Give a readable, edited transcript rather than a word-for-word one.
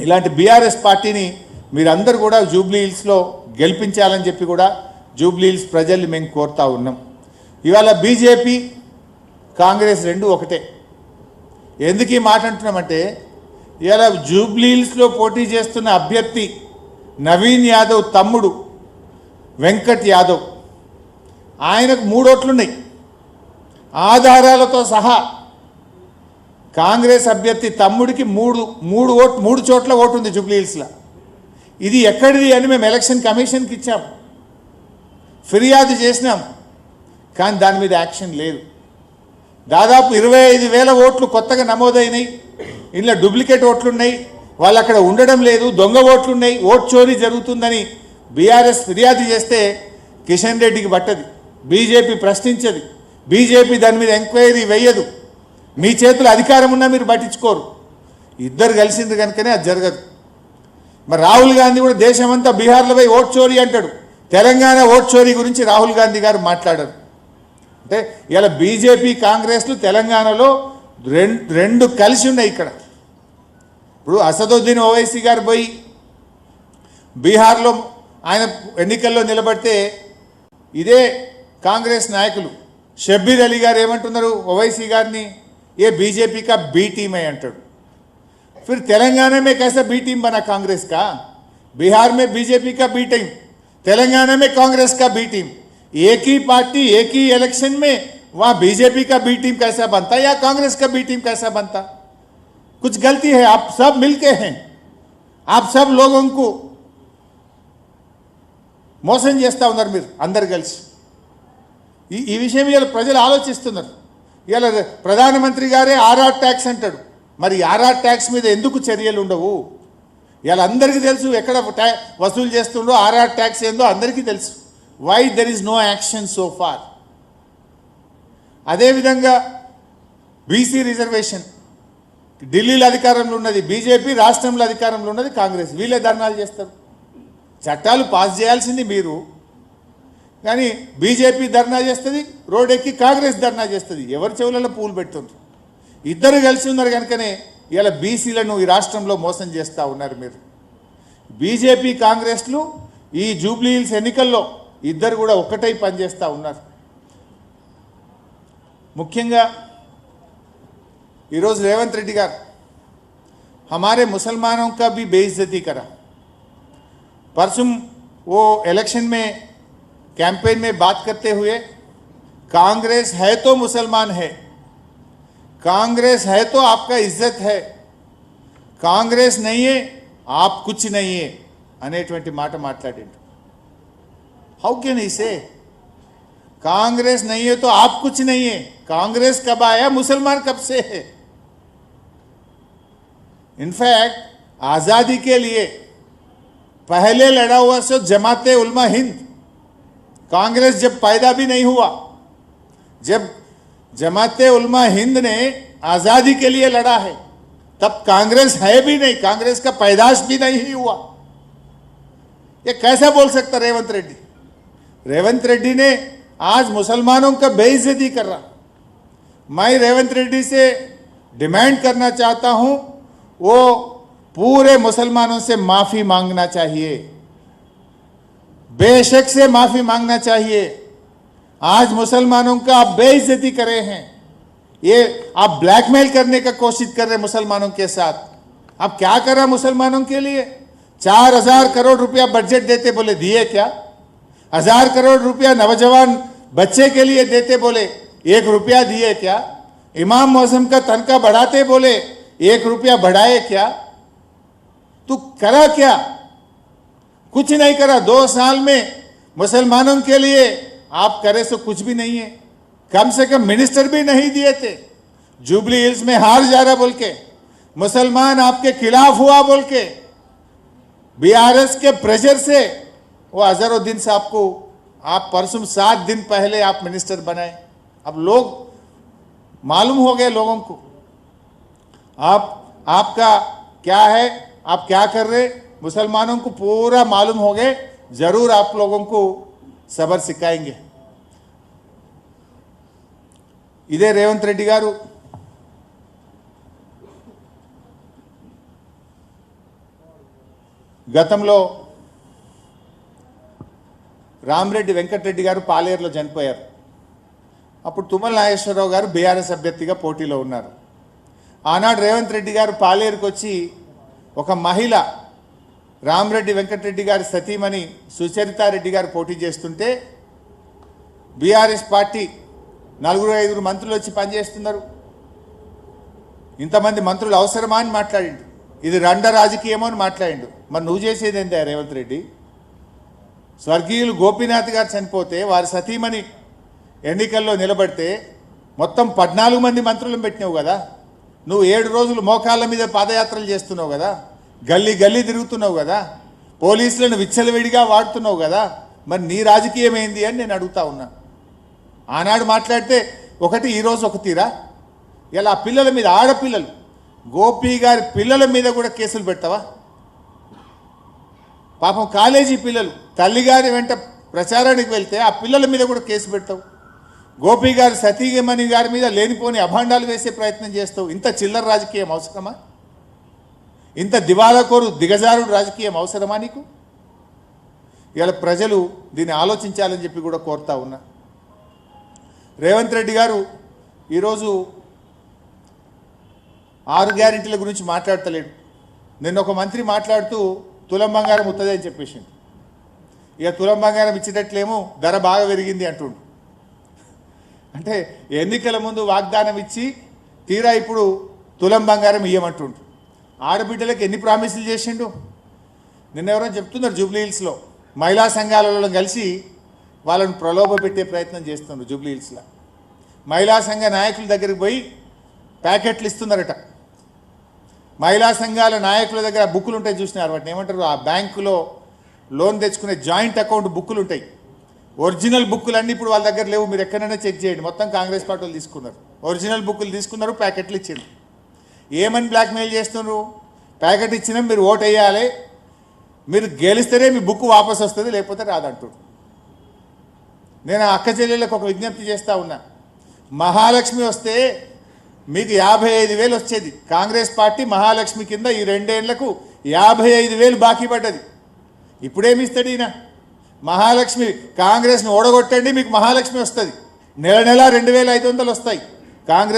ఇలాంటి బీఆర్ఎస్ పార్టీని మీరందరూ కూడా జూబ్లీ హిల్స్లో గెలిపించాలని చెప్పి కూడా జూబ్లీ హిల్స్ ప్రజల్ని మేము కోరుతా ఉన్నాం. ఇవాళ బీజేపీ కాంగ్రెస్ రెండు ఒకటే. ఎందుకు ఈ మాట అంటున్నామంటే ఇవాళ జూబ్లీ హిల్స్లో పోటీ చేస్తున్న అభ్యర్థి నవీన్ యాదవ్ తమ్ముడు వెంకట్ యాదవ్, ఆయనకు 3 ఓట్లున్నాయి ఆధారాలతో సహా. కాంగ్రెస్ అభ్యర్థి తమ్ముడికి మూడు చోట్ల ఓటు ఉంది జూబ్లీ హిల్స్లో. ఇది ఎక్కడిది అని మేము ఎలక్షన్ కమిషన్కి ఇచ్చాం, ఫిర్యాదు చేసినాం, కానీ దాని మీద యాక్షన్ లేదు. దాదాపు 25,000 ఓట్లు కొత్తగా నమోదైనాయి. ఇందులో డూప్లికేట్ ఓట్లున్నాయి, వాళ్ళు అక్కడ ఉండడం లేదు, దొంగ ఓట్లున్నాయి, ఓట్ చోరీ జరుగుతుందని బీఆర్ఎస్ ఫిర్యాదు చేస్తే కిషన్ రెడ్డికి పట్టది, బీజేపీ ప్రశ్నించదు, బీజేపీ దాని మీద ఎంక్వైరీ వేయదు. మీ చేతులు అధికారం ఉన్నా మీరు పట్టించుకోరు. ఇద్దరు కలిసింది కనుకనే అది జరగదు. మరి రాహుల్ గాంధీ కూడా దేశమంతా బీహార్లో పోయి ఓట్ చోరీ అంటాడు, తెలంగాణ ఓట్ చోరీ గురించి రాహుల్ గాంధీ గారు మాట్లాడారు. అంటే ఇలా బీజేపీ కాంగ్రెస్లు తెలంగాణలో రెండు కలిసి ఉన్నాయి. ఇక్కడ ఇప్పుడు అసదుద్దీన్ ఓవైసీ గారు పోయి బీహార్లో ఆయన ఎన్నికల్లో నిలబడితే ఇదే కాంగ్రెస్ నాయకులు షబ్బీర్ అలీ గారు ఏమంటున్నారు ఓవైసీ గారిని, ఏ बीजेपी का बी टीम है अंटाడు. फिर तेलंगाना में कैसा बी टीम बना कांग्रेस का? बिहार में बीजेपी का बी टीम, तेलंगाना में कांग्रेस का बी टीम. एक ही पार्टी एक ही इलेक्शन में वहाँ बीजेपी का बी टीम कैसा बनता या कांग्रेस का बी टीम कैसा बनता? कुछ गलती है. आप सब मिलके हैं, आप सब लोगों को మోసం చేస్తూ ఉన్నారు మీరు అందరు కలిసి. ఈ విషయం ఇవాళ ప్రజలు ఆలోచిస్తున్నారు. ఇవాళ ప్రధానమంత్రి గారే ఆర్ఆర్ ట్యాక్స్ అంటాడు. మరి ఆర్ఆర్ ట్యాక్స్ మీద ఎందుకు చర్యలు ఉండవు? ఇవాళ అందరికీ తెలుసు ఎక్కడ వసూలు చేస్తుండో, ఆర్ఆర్ ట్యాక్స్ ఏందో అందరికీ తెలుసు. Why there is no action so far? అదేవిధంగా బీసీ రిజర్వేషన్ ఢిల్లీలో అధికారంలో ఉన్నది బీజేపీ, రాష్ట్రంలో అధికారంలో ఉన్నది కాంగ్రెస్. వీళ్ళే ధర్నాలు చేస్తారు. చట్టాలు పాస్ చేయాల్సింది మీరు, కానీ బీజేపీ ధర్నా చేస్తుంది, రోడ్ ఎక్కి కాంగ్రెస్ ధర్నా చేస్తుంది. ఎవరి చెవులలో పూలు పెడుతుంది? ఇద్దరు కలిసి ఉన్నారు కనుకనే ఇలా బీసీలను ఈ రాష్ట్రంలో మోసం చేస్తూ ఉన్నారు మీరు. బీజేపీ కాంగ్రెస్లు ఈ జూబ్లీ హిల్స్ ఎన్నికల్లో ఇద్దరు కూడా ఒక్కటై పనిచేస్తూ ఉన్నారు. ముఖ్యంగా ఈరోజు రేవంత్ రెడ్డి గారు हमारे मुसलमानों का भी बेइज्जती करा. परसों वो इलेक्शन में कैंपेन में बात करते हुए कांग्रेस है तो मुसलमान है, कांग्रेस है तो आपका इज्जत है, कांग्रेस नहीं है आप कुछ नहीं है అనేటువంటి మాట మాట్లాడిండు. हाउ कैन ही से कांग्रेस नहीं है तो आप कुछ नहीं है? कांग्रेस कब आया? मुसलमान कब से है? इनफैक्ट आज़ादी के लिए पहले लड़ा हुआ सो जमाते उलमा हिंद, कांग्रेस जब पैदा भी नहीं हुआ, जब जमाते उलमा हिंद ने आज़ादी के लिए लड़ा है तब कांग्रेस है भी नहीं, कांग्रेस का पैदाश भी नहीं हुआ. ये कैसा बोल सकता रेवंत रेड्डी? रेवंत रेड्डी ने आज मुसलमानों का बेइज्जती कर रहा. मैं रेवंत रेड्डी से डिमांड करना चाहता हूं, वो पूरे मुसलमानों से माफ़ी मांगना चाहिए, बेशक से माफ़ी मांगना चाहिए. आज मुसलमानों का आप बेइज्जती करे हैं, ये आप ब्लैकमेल करने का कोशिश कर रहे मुसलमानों के साथ. आप क्या कर रहे मुसलमानों के लिए? 4,000 करोड़ रुपया बजट देते बोले दिए क्या? 1,000 करोड़ रुपया नौजवान बच्चे के लिए देते बोले 1 रुपया दिए क्या? इमाम मौसम का तनख्वाह बढ़ाते बोले 1 रुपया बढ़ाए क्या? तू करा क्या? कुछ नहीं करा. 2 साल में मुसलमानों के लिए आप करे सो कुछ भी नहीं है. कम से कम मिनिस्टर भी नहीं दिए थे. जुबली हिल्स में हार जा रहा बोल के, मुसलमान आपके खिलाफ हुआ बोल के, बीआरएस के प्रेशर से वो अजहरुद्दीन साहब को आप परसों 7 दिन पहले आप मिनिस्टर बनाए. अब लोग मालूम हो गए लोगों को आपका क्या है, आप क्या कर रहे, मुसलमानों को पूरा मालूम हो गए. जरूर आप लोगों को सबर सिखाएंगे. ఇదే రేవంత్ రెడ్డి గారు గతంలో రామరెడ్డి వెంకటరెడ్డి గారు పాలేరులో చనిపోయారు. అప్పుడు తుమ్మల నాగేశ్వరరావు గారు బీఆర్ఎస్ అభ్యర్థిగా పోటీలో ఉన్నారు. ఆనాడు రేవంత్ రెడ్డి గారు పాలేరుకు వచ్చి ఒక మహిళ రామరెడ్డి వెంకటరెడ్డి గారి సతీమణి సుచరితారెడ్డి గారు పోటీ చేస్తుంటే బీఆర్ఎస్ పార్టీ 4-5 మంత్రులు వచ్చి పనిచేస్తున్నారు, ఇంతమంది మంత్రులు అవసరమా అని మాట్లాడిండు. ఇది రండ రాజకీయమో అని మాట్లాడిండు. మరి నువ్వు చేసేది ఏందా రేవంత్ రెడ్డి? స్వర్గీయులు గోపీనాథ్ గారు చనిపోతే వారి సతీమణి ఎన్నికల్లో నిలబడితే మొత్తం 14 మంది మంత్రులను పెట్టినావు కదా. నువ్వు 7 రోజులు మోకాళ్ళ మీద పాదయాత్రలు చేస్తున్నావు కదా, గల్లీ గల్లీ తిరుగుతున్నావు కదా, పోలీసులను విచ్చలవిడిగా వాడుతున్నావు కదా. మరి నీ రాజకీయం ఏంది అని నేను అడుగుతా ఉన్నా. ఆనాడు మాట్లాడితే ఒకటి, ఈరోజు ఒక తీరా. ఇలా పిల్లల మీద, ఆడపిల్లలు గోపి గారి పిల్లల మీద కూడా కేసులు పెడతావా? పాపం కాలేజీ పిల్లలు తల్లిగారి వెంట ప్రచారానికి వెళ్తే ఆ పిల్లల మీద కూడా కేసు పెడతావు. గోపి గారి సతీమణి గారి మీద లేనిపోని అభాండాలు వేసే ప్రయత్నం చేస్తావు. ఇంత చిల్లర రాజకీయం అవసరమా? ఇంత దివాలాకోరు దిగజారుడు రాజకీయం అవసరమా నీకు? ఇలా ప్రజలు దీన్ని ఆలోచించాలని చెప్పి కూడా కోరుతా ఉన్నా. రేవంత్ రెడ్డి గారు ఈరోజు 6 గ్యారెంటీల గురించి మాట్లాడతలేడు. నిన్న ఒక మంత్రి మాట్లాడుతూ తులం బంగారం ఉత్తదే అని చెప్పేసింది. ఇక తులం బంగారం ఇచ్చేటట్లేమో ధర బాగా పెరిగింది అంటుండు. అంటే ఎన్నికల ముందు వాగ్దానం ఇచ్చి తీరా ఇప్పుడు తులం బంగారం ఇయ్యమంటుండు. ఆడబిడ్డలకు ఎన్ని ప్రామిసులు చేసిండు. నిన్న ఎవరో చెప్తున్నారు, జూబ్లీ హిల్స్లో మహిళా సంఘాలలో కలిసి వాళ్ళను ప్రలోభ పెట్టే ప్రయత్నం చేస్తున్నారు. జూబ్లీ హిల్స్లో మహిళా సంఘ నాయకుల దగ్గరికి పోయి ప్యాకెట్లు ఇస్తున్నారట. మహిళా సంఘాల నాయకుల దగ్గర బుక్కులు ఉంటాయి, చూసినారు వాటిని ఏమంటారు, ఆ బ్యాంకులో లోన్ తెచ్చుకునే జాయింట్ అకౌంట్ బుక్కులు ఉంటాయి. ఒరిజినల్ బుక్కులు అన్నీ ఇప్పుడు వాళ్ళ దగ్గర లేవు. మీరు ఎక్కడైనా చెక్ చేయండి. మొత్తం కాంగ్రెస్ పార్టీ వాళ్ళు తీసుకున్నారు. ఒరిజినల్ బుక్కులు తీసుకున్నారు, ప్యాకెట్లు ఇచ్చిండ్రు. ఏమని బ్లాక్మెయిల్ చేస్తున్నారు? ప్యాకెట్ ఇచ్చినా మీరు ఓటు వేయాలి, మీరు గెలిస్తేనే మీ బుక్ వాపస్ వస్తుంది, లేకపోతే రాదంటారు. నేను అక్క చెల్లెళ్ళకు ఒక విజ్ఞప్తి చేస్తూ ఉన్నా. మహాలక్ష్మి వస్తే మీకు 55,000 వచ్చేది. కాంగ్రెస్ పార్టీ మహాలక్ష్మి కింద ఈ 2 ఏళ్లకు 55,000 బాకీ పడ్డది. ఇప్పుడేమి ఇస్తాడు ఈయన? మహాలక్ష్మి కాంగ్రెస్ని ఓడగొట్టండి, మీకు మహాలక్ష్మి వస్తుంది. నెల నెల 2,500 వస్తాయి. కాంగ్రెస్